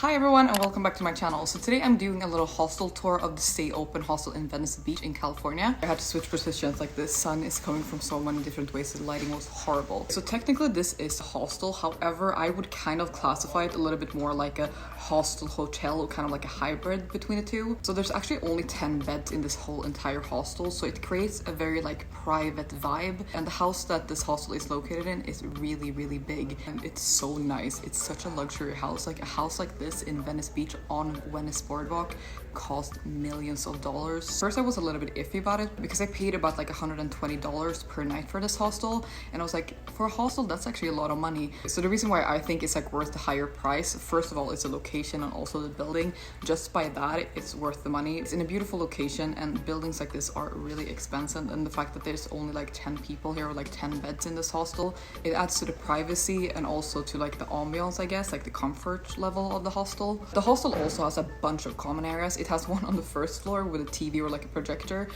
Hi everyone and welcome back to my channel. So today I'm doing a little hostel tour of the Stay Open hostel in Venice Beach in California. I had to switch positions, like the sun is coming from so many different ways, so the lighting was horrible. So technically this is a hostel, however I would kind of classify it a little bit more like a hostel hotel, or kind of like a hybrid between the two. So there's actually only 10 beds in this whole entire hostel, so it creates a very like private vibe, and the house that this hostel is located in is really big and it's so nice. It's such a luxury house. Like a house like this in Venice Beach on Venice Boardwalk cost millions of dollars. First I was a little bit iffy about it because I paid about like $120 per night for this hostel, and I was like, for a hostel that's actually a lot of money. So the reason why I think it's like worth the higher price, first of all, it's the location and also the building. Just by that it's worth the money. It's in a beautiful location and buildings like this are really expensive, and the fact that there's only like 10 people here or like 10 beds in this hostel, it adds to the privacy and also to like the ambiance, I guess, like the comfort level of the hostel. The hostel also has a bunch of common areas. It has one on the first floor with a TV or like a projector,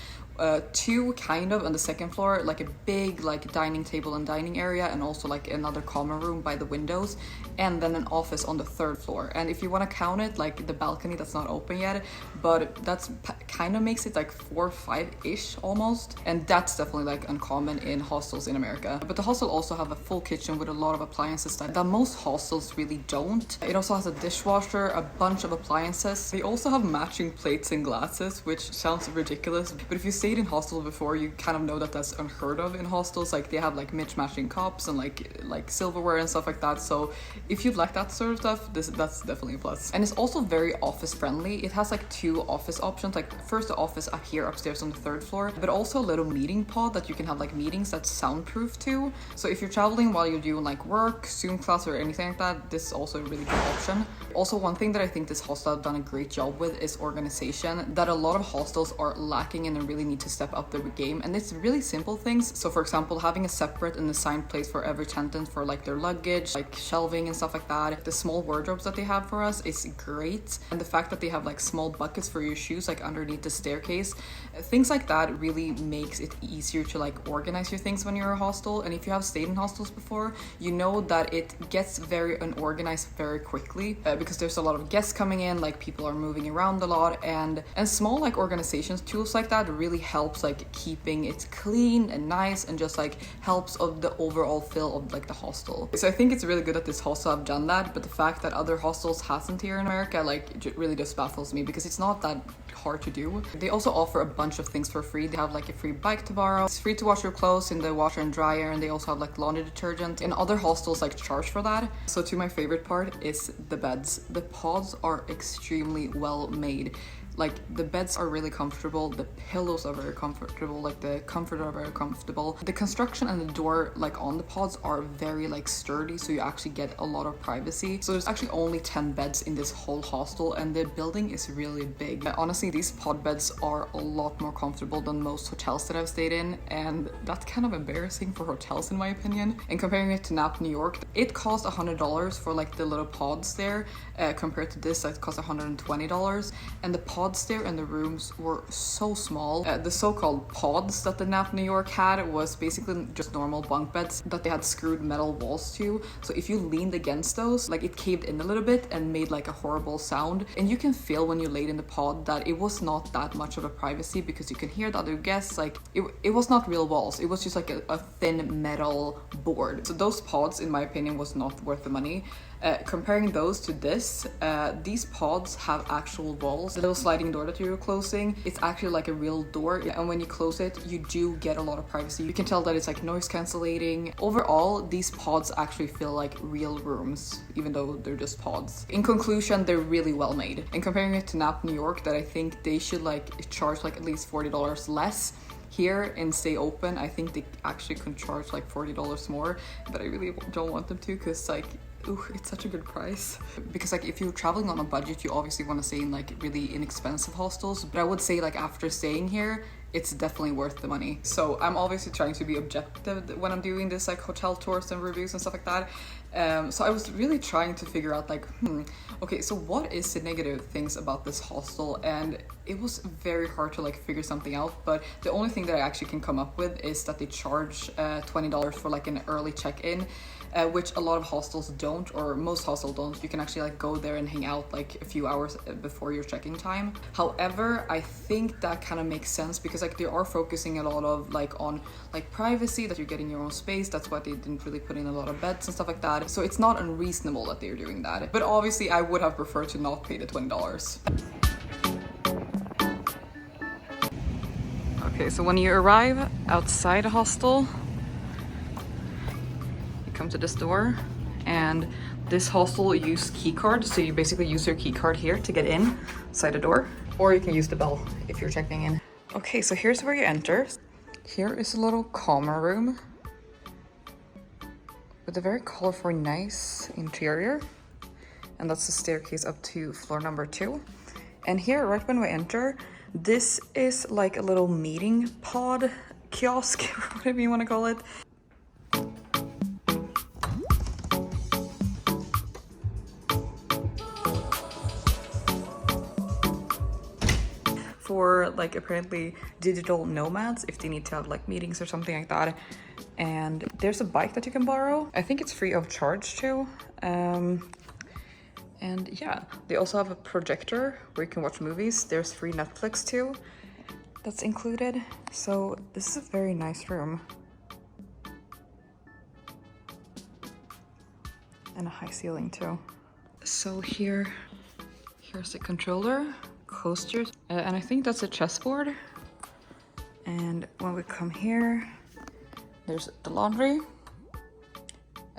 two kind of on the second floor, like a big like dining table and dining area, and also like another common room by the windows, and then an office on the third floor. And if you want to count it, like the balcony that's not open yet, but that's kind of makes it like 4 or 5-ish almost, and that's definitely like uncommon in hostels in America. But the hostel also have a full kitchen with a lot of appliances that most hostels really don't. It also has a dishwasher, a bunch of appliances. They also have matching plates and glasses, which sounds ridiculous, but if you stayed in hostels before, you kind of know that that's unheard of in hostels. Like they have like matching cups and like silverware and stuff like that. So if you like that sort of stuff, that's definitely a plus. And it's also very office friendly. It has like 2 office options, like first the office up here upstairs on the 3rd floor, but also a little meeting pod that you can have like meetings that's soundproof too. So if you're traveling while you're doing like work, Zoom class or anything like that, this is also a really good option. Also, one thing that I think this hostel have done a great job with is organization, that a lot of hostels are lacking in and really need to step up their game. And it's really simple things. So for example, having a separate and assigned place for every tenant for like their luggage, like shelving and stuff like that. The small wardrobes that they have for us is great, and the fact that they have like small buckets for your shoes like underneath the staircase, things like that really makes it easier to like organize your things when you're a hostel. And if you have stayed in hostels before, you know that it gets very unorganized very quickly because there's a lot of guests coming in, like people are moving around a lot, and small like organizations tools like that really helps like keeping it clean and nice, and just like helps of the overall feel of like the hostel. So I think it's really good that this hostel have done that, but the fact that other hostels hasn't here in America, like it really just baffles me because it's not that hard to do. They also offer a bunch of things for free. They have like a free bike to borrow, it's free to wash your clothes in the washer and dryer, and they also have like laundry detergent. And other hostels like charge for that. So to my favorite part is the beds. The pods are extremely well made. Like the beds are really comfortable, the pillows are very comfortable, like the comforter are very comfortable. The construction and the door like on the pods are very like sturdy, so you actually get a lot of privacy. So there's actually only 10 beds in this whole hostel, and the building is really big. Honestly, these pod beds are a lot more comfortable than most hotels that I've stayed in, and that's kind of embarrassing for hotels in my opinion. And comparing it to Napa, New York, it cost $100 for like the little pods there, compared to this that cost $120, and the pods there and the rooms were so small. The so-called pods that the Napa, New York had was basically just normal bunk beds that they had screwed metal walls to, so if you leaned against those, like it caved in a little bit and made like a horrible sound. And you can feel when you laid in the pod that it was not that much of a privacy, because you can hear the other guests. Like it was not real walls, it was just like a thin metal board. So those pods in my opinion was not worth the money. Comparing those to this, these pods have actual walls. The little sliding door that you're closing, it's actually like a real door, and when you close it, you do get a lot of privacy. You can tell that it's like noise cancellating. Overall, these pods actually feel like real rooms, even though they're just pods. In conclusion, they're really well made. And comparing it to Napa, New York, that I think they should like charge like at least $40 less. Here in Stay Open, I think they actually can charge like $40 more, but I really don't want them to, because like, ooh, it's such a good price. Because like if you're traveling on a budget, you obviously want to stay in like really inexpensive hostels, but I would say like after staying here, it's definitely worth the money. So I'm obviously trying to be objective when I'm doing this like hotel tours and reviews and stuff like that. So I was really trying to figure out like, okay, so what is the negative things about this hostel? And it was very hard to like figure something out, but the only thing that I actually can come up with is that they charge $20 for like an early check-in, which a lot of hostels don't, or most hostels don't. You can actually like go there and hang out like a few hours before your check-in time. However, I think that kind of makes sense because like they are focusing a lot of like on like privacy, that you're getting your own space. That's why they didn't really put in a lot of beds and stuff like that. So it's not unreasonable that they're doing that. But obviously I would have preferred to not pay the $20. Okay, so when you arrive outside a hostel, come to this door, and this hostel use key card, so you basically use your key card here to get in inside the door, or you can use the bell if you're checking in. Okay, so here's where you enter. Here is a little common room with a very colorful, nice interior, and that's the staircase up to floor number 2. And here, right when we enter, this is like a little meeting pod kiosk, whatever you want to call it. For like apparently digital nomads, if they need to have like meetings or something like that. And there's a bike that you can borrow. I think it's free of charge too. And yeah, they also have a projector where you can watch movies. There's free Netflix too, that's included. So this is a very nice room. And a high ceiling too. So here's the controller. Coasters, and I think that's a chessboard. And when we come here, there's the laundry.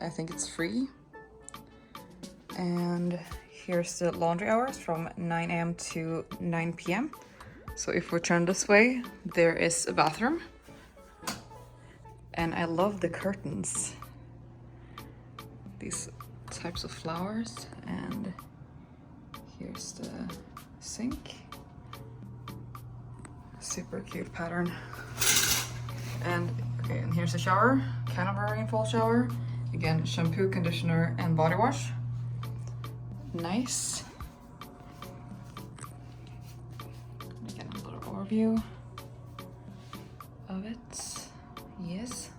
I think it's free. And here's the laundry hours from 9 a.m. to 9 p.m. So if we turn this way, there is a bathroom. And I love the curtains. These types of flowers. And here's the sink. Super cute pattern. And okay, and here's the shower, kind of a rainfall shower. Again, shampoo, conditioner, and body wash. Nice. Again, a little overview of it. Yes.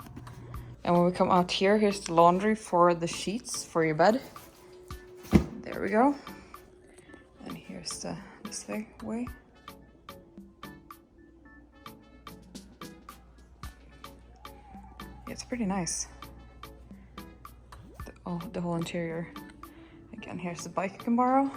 And when we come out here, here's the laundry for the sheets for your bed. There we go. And here's the this way. Yeah, it's pretty nice. The whole interior. Again, here's the bike you can borrow.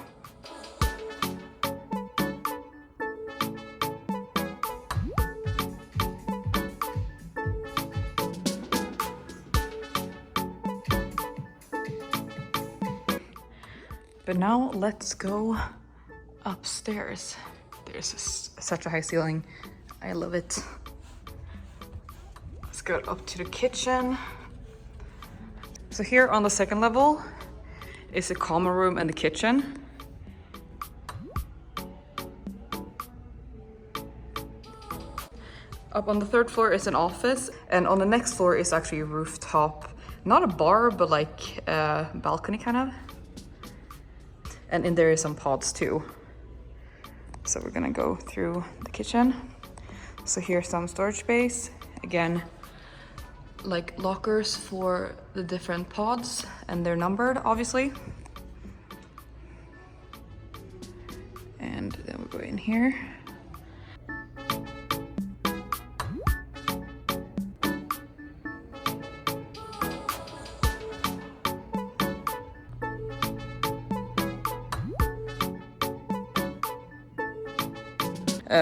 But now let's go upstairs. There's such a high ceiling. I love it. Let's go up to the kitchen. So here on the second level is a common room and the kitchen. Up on the third floor is an office, and on the next floor is actually a rooftop, not a bar, but like a balcony kind of. And in there is some pods too. So we're gonna go through the kitchen. So here's some storage space. Again, like lockers for the different pods, and they're numbered, obviously. And then we'll go in here.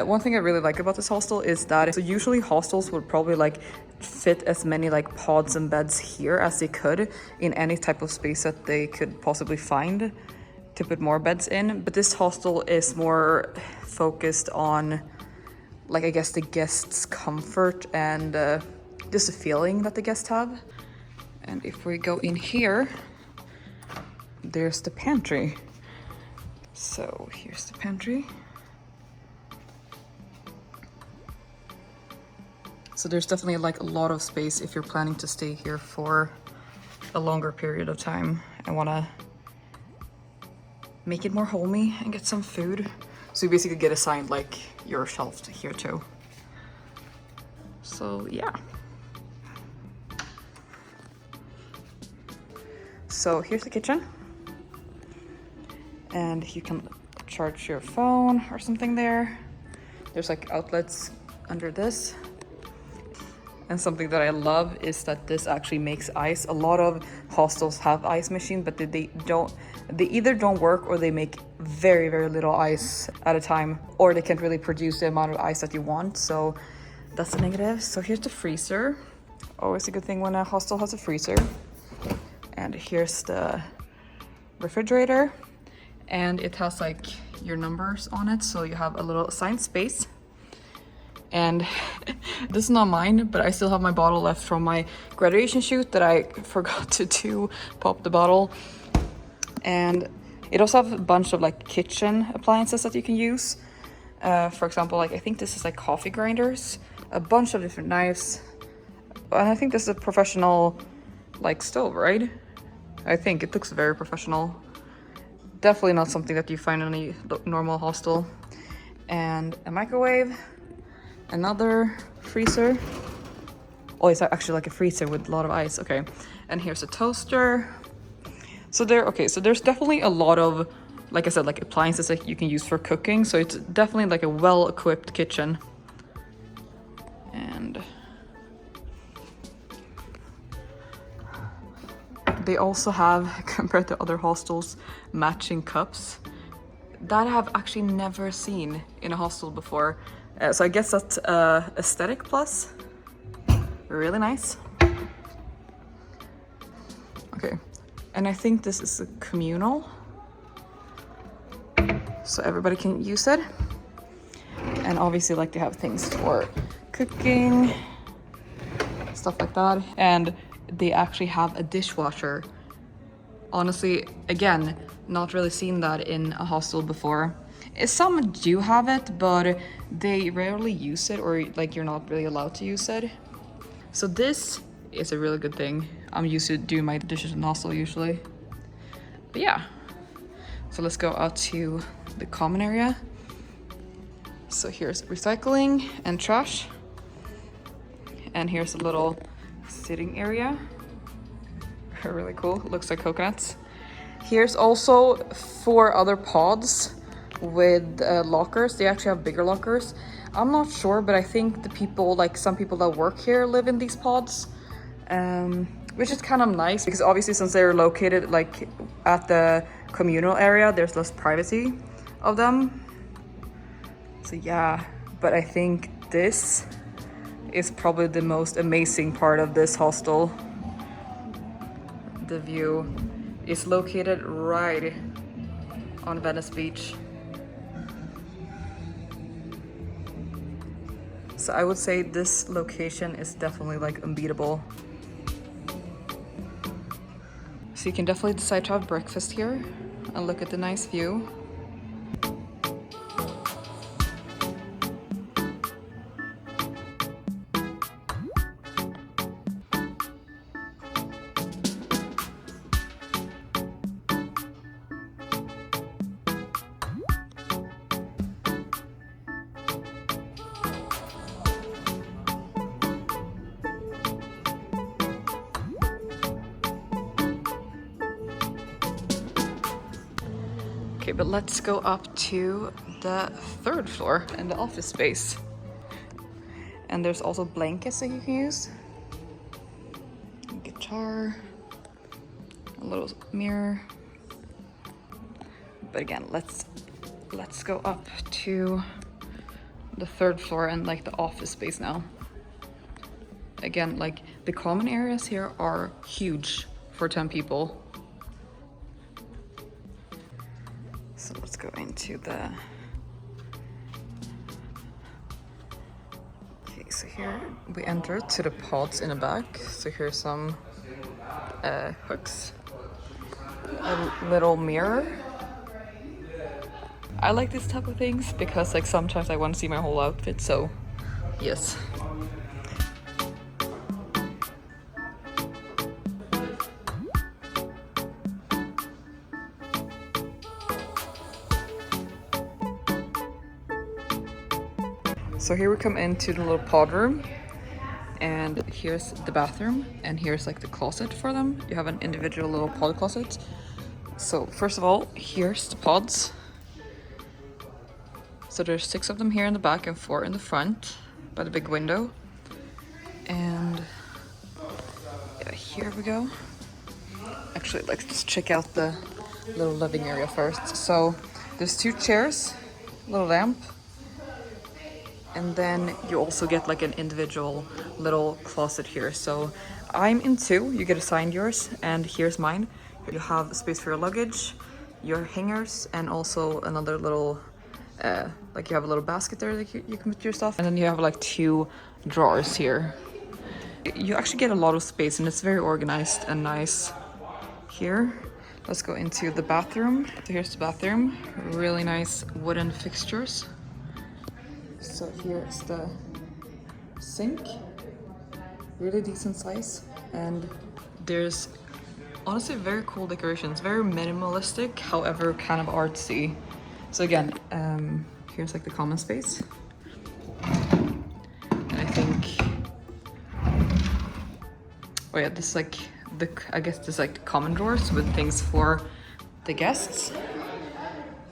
One thing I really like about this hostel is that, so usually hostels would probably like fit as many like pods and beds here as they could in any type of space that they could possibly find to put more beds in. But this hostel is more focused on, like, I guess the guests' comfort and just the feeling that the guests have. And if we go in here, there's the pantry. So here's the pantry. So there's definitely like a lot of space if you're planning to stay here for a longer period of time and want to make it more homey and get some food. So you basically get assigned like your shelf here too. So yeah. So here's the kitchen. And you can charge your phone or something there. There's like outlets under this. And something that I love is that this actually makes ice. A lot of hostels have ice machines, but they either don't work or they make very, very little ice at a time, or they can't really produce the amount of ice that you want. So that's the negative. So here's the freezer. Always a good thing when a hostel has a freezer. And here's the refrigerator. And it has like your numbers on it. So you have a little assigned space. And this is not mine, but I still have my bottle left from my graduation shoot that I forgot to pop the bottle. And it also has a bunch of like kitchen appliances that you can use. For example, like I think this is like coffee grinders, a bunch of different knives. And I think this is a professional like stove, right? I think it looks very professional. Definitely not something that you find in any normal hostel. And a microwave. Another freezer. Oh, it's actually like a freezer with a lot of ice. Okay. And here's a toaster. So there's definitely a lot of, like I said, like appliances that you can use for cooking. So it's definitely like a well-equipped kitchen. And they also have, compared to other hostels, matching cups that I have actually never seen in a hostel before. So I guess that's aesthetic plus. Really nice. Okay, and I think this is a communal, so everybody can use it. And obviously, like, they have things for cooking, stuff like that. And they actually have a dishwasher. Honestly, again, not really seen that in a hostel before. Some do have it, but they rarely use it, or like you're not really allowed to use it. So this is a really good thing. I'm used to doing my dishes in hostel usually. But yeah, so let's go out to the common area. So here's recycling and trash. And here's a little sitting area. Really cool, looks like coconuts. Here's also 4 other pods with lockers. They actually have bigger lockers. I'm not sure, but I think the people, like some people that work here, live in these pods, which is kind of nice because obviously since they're located like at the communal area, there's less privacy of them. So yeah, but I think this is probably the most amazing part of this hostel. The view is located right on Venice Beach. So I would say this location is definitely like unbeatable. So you can definitely decide to have breakfast here and look at the nice view. Okay, but let's go up to the 3rd floor and the office space. And there's also blankets that you can use. A guitar, a little mirror. But again, let's go up to the 3rd floor and like the office space now. Again, like the common areas here are huge for 10 people. So let's go into the... Okay, so here we enter to the pods in the back. So here's some hooks, a little mirror. I like this type of things because like sometimes I want to see my whole outfit, so yes. So here we come into the little pod room, and here's the bathroom, and here's like the closet for them. You have an individual little pod closet. So first of all, here's the pods. So there's 6 of them here in the back and 4 in the front by the big window. And yeah, here we go. Actually, let's just check out the little living area first. So there's 2 chairs, little lamp, and then you also get like an individual little closet here. So I'm in 2, you get assigned yours, and here's mine. You have space for your luggage, your hangers, and also another little, like you have a little basket there that you can put your stuff. And then you have like 2 drawers here. You actually get a lot of space, and it's very organized and nice here. Let's go into the bathroom. So here's the bathroom, really nice wooden fixtures. So here's the sink, really decent size, and there's honestly very cool decorations, very minimalistic, however kind of artsy. So again, here's like the common space, and I think, oh yeah, this is like I guess this is like the common drawers with things for the guests.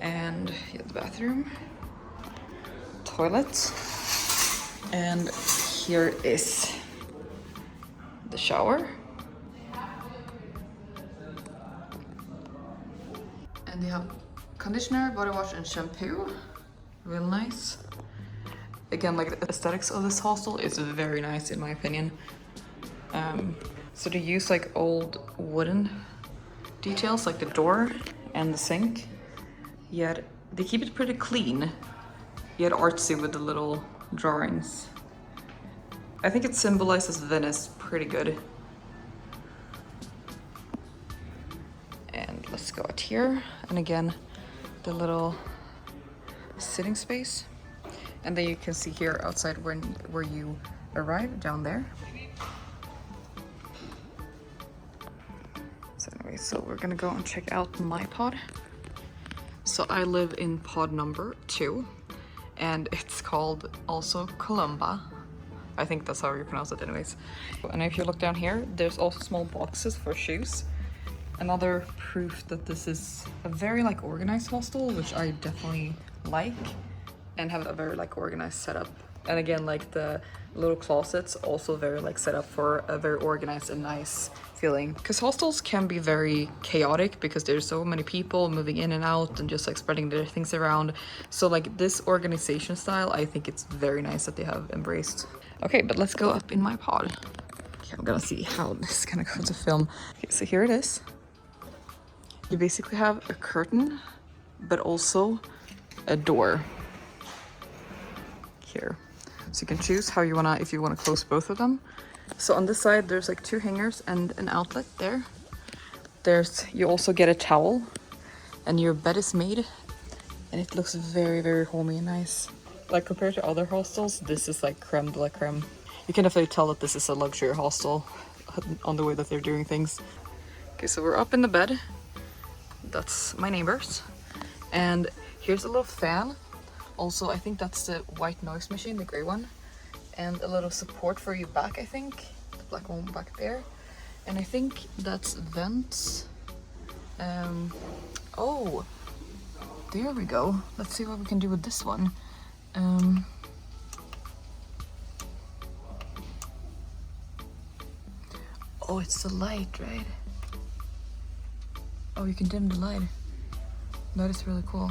And yeah, the bathroom, toilet, and here is the shower. And they have conditioner, body wash, and shampoo. Real nice. Again, like the aesthetics of this hostel is very nice in my opinion. So they use like old wooden details like the door and the sink, yet they keep it pretty clean, yet artsy with the little drawings. I think it symbolizes Venice pretty good. And let's go out here, and again the little sitting space, and then you can see here outside where you arrive down there. So anyway, so we're gonna go and check out my pod. So I live in pod number 2, and it's called also Columba. I think that's how you pronounce it anyways. And if you look down here, there's also small boxes for shoes. Another proof that this is a very like organized hostel, which I definitely like, and have a very like organized setup. And again, like the little closets also very like set up for a very organized and nice feeling. Because hostels can be very chaotic because there's so many people moving in and out and just like spreading their things around. So like this organization style, I think it's very nice that they have embraced. Okay, but let's go up in my pod. Okay, I'm gonna see how this is gonna go to film. Okay, so here it is. You basically have a curtain, but also a door here. So you can choose how you wanna, if you wanna close both of them. So on this side, there's like 2 hangers and an outlet there. You also get a towel, and your bed is made, and it looks very, very homey and nice. Like compared to other hostels, this is like creme de la creme. You can definitely tell that this is a luxury hostel on the way that they're doing things. Okay, so we're up in the bed. That's my neighbors. And here's a little fan. Also, I think that's the white noise machine, the gray one. And a little support for your back, I think. The black one back there. And I think that's vents. Oh, there we go. Let's see what we can do with this one. Oh, it's the light, right? Oh, you can dim the light. That is really cool.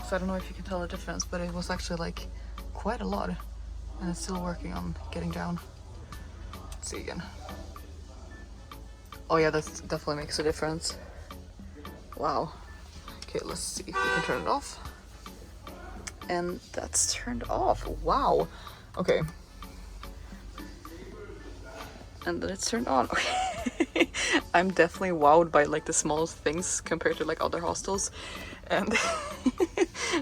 So I don't know if you can tell the difference, but it was actually like quite a lot. And it's still working on getting down. Let's see again. Oh yeah, that definitely makes a difference. Wow. Okay, let's see if we can turn it off. And that's turned off. Wow. Okay. And then it's turned on. Okay. I'm definitely wowed by like the smallest things compared to like other hostels. And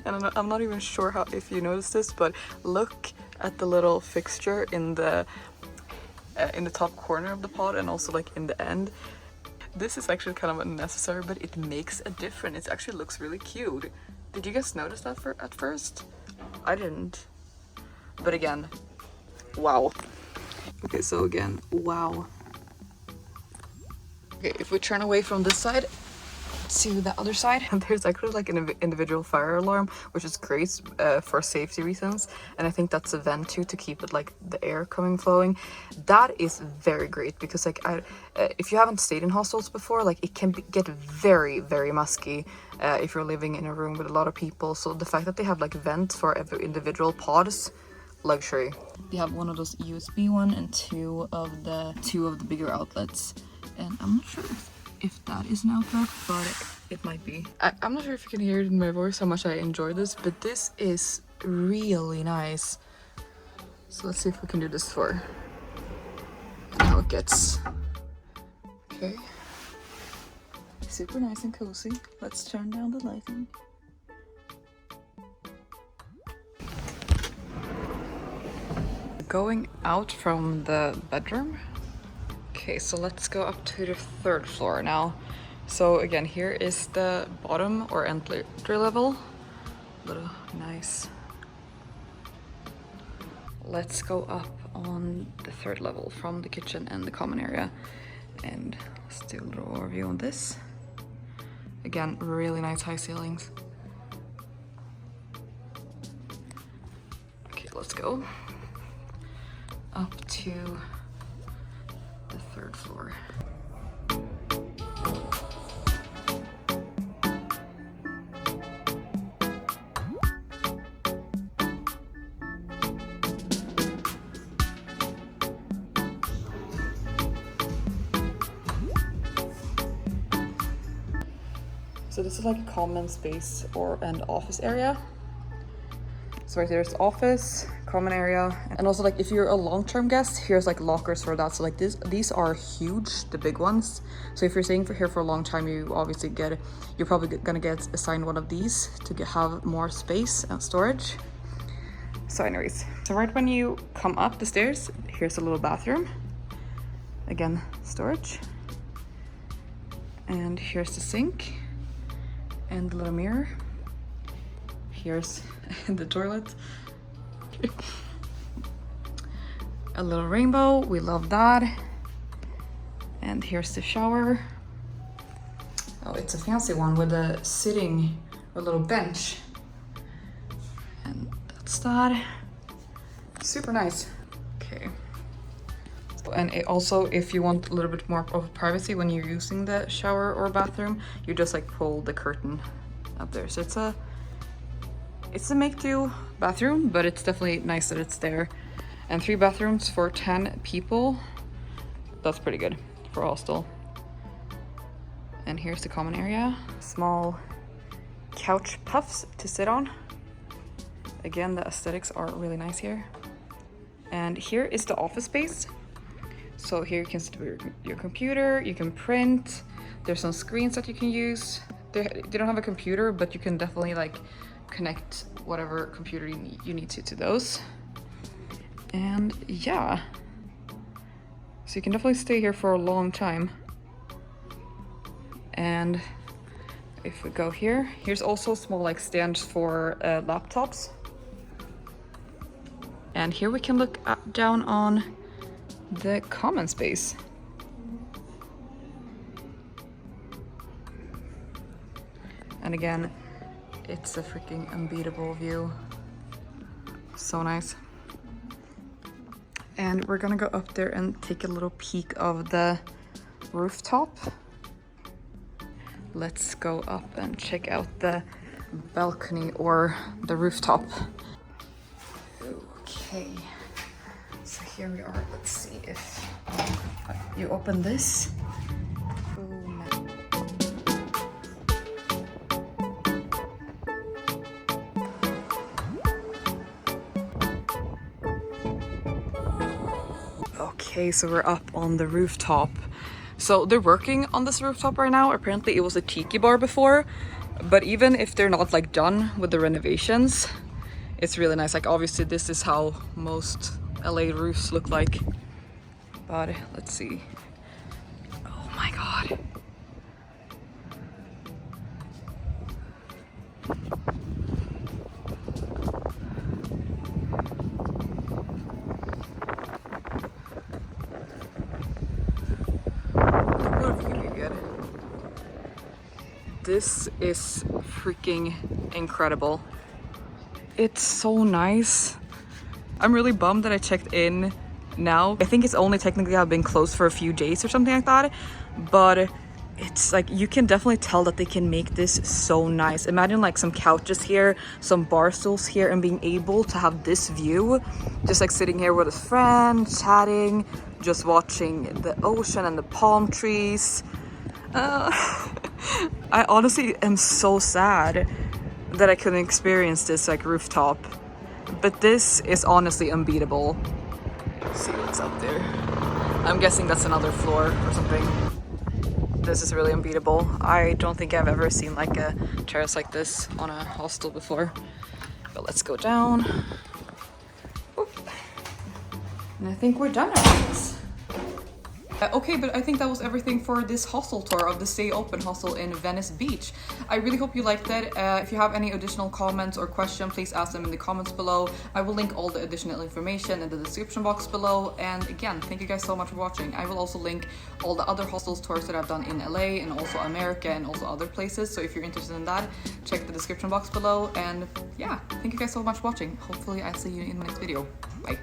and I'm not even sure how if you noticed this, but look at the little fixture in the top corner of the pod, and also like in the end. This is actually kind of unnecessary, but it makes a difference. It actually looks really cute. Did you guys notice that at first? I didn't. But again, wow. Okay, so again, wow. Okay, if we turn away from this side to the other side, there's actually like an individual fire alarm, which is great for safety reasons. And I think that's a vent too, to keep it like the air flowing. That is very great because like if you haven't stayed in hostels before, like it can get very, very musky if you're living in a room with a lot of people. So the fact that they have like vents for every individual pods, luxury. They have one of those USB one and two of the bigger outlets, and I'm not sure if that is an outlet, but it might be. I'm not sure if you can hear it in my voice how much I enjoy this, but this is really nice. So let's see if we can do this for how it gets. Okay, super nice and cozy. Let's turn down the lighting. Going out from the bedroom. Okay, so let's go up to the 3rd floor now. So again, here is the bottom or entry level. Little nice. Let's go up on the 3rd level from the kitchen and the common area. And let's do a little overview on this. Again, really nice high ceilings. Okay, let's go up to the 3rd floor. So this is like a common space and office area. So right there's office, common area, and also like if you're a long-term guest, here's like lockers for that. So like these are huge, the big ones. So if you're staying here for a long time, you're probably gonna get assigned one of these to have more space and storage. So anyways, so right when you come up the stairs, here's a little bathroom. Again, storage. And here's the sink and the little mirror. Here's the toilet. A little rainbow, we love that. And here's the shower. Oh, it's a fancy one with a little bench. And that's that. Super nice. Okay. And also, if you want a little bit more of privacy when you're using the shower or bathroom, you just like pull the curtain up there. So it's a make-do bathroom, but it's definitely nice that it's there. And 3 bathrooms for 10 people. That's pretty good for a hostel. And here's the common area. Small couch puffs to sit on. Again, the aesthetics are really nice here. And here is the office space. So here you can sit with your computer, you can print. There's some screens that you can use. They don't have a computer, but you can definitely like connect whatever computer you need to those. And yeah, so you can definitely stay here for a long time. And if we go here, here's also small like stands for laptops. And here we can look down on the common space. And again, it's a freaking unbeatable view. So nice. And we're gonna go up there and take a little peek of the rooftop. Let's go up and check out the balcony or the rooftop. Okay, so here we are. Let's see if you open this. Okay, so we're up on the rooftop. So they're working on this rooftop right now. Apparently it was a tiki bar before, but even if they're not like done with the renovations, it's really nice. Like obviously this is how most LA roofs look like, but let's see. Oh my God. This is freaking incredible. It's so nice. I'm really bummed that I checked in now. I think it's only technically have been closed for a few days or something like that, but it's like you can definitely tell that they can make this so nice. Imagine like some couches here, some bar stools here, and being able to have this view, just like sitting here with a friend, chatting, just watching the ocean and the palm trees. I honestly am so sad that I couldn't experience this like rooftop, but this is honestly unbeatable. Let's see what's up there. I'm guessing that's another floor or something. This is really unbeatable. I don't think I've ever seen like a terrace like this on a hostel before. But let's go down. Oop. And I think we're done after this. Okay, but I think that was everything for this hostel tour of the Stay Open hostel in Venice Beach. I really hope you liked it. If you have any additional comments or questions, please ask them in the comments below. I will link all the additional information in the description box below. And again, thank you guys so much for watching. I will also link all the other hostels tours that I've done in LA and also America and also other places. So if you're interested in that, check the description box below. And yeah, thank you guys so much for watching. Hopefully I'll see you in my next video. Bye.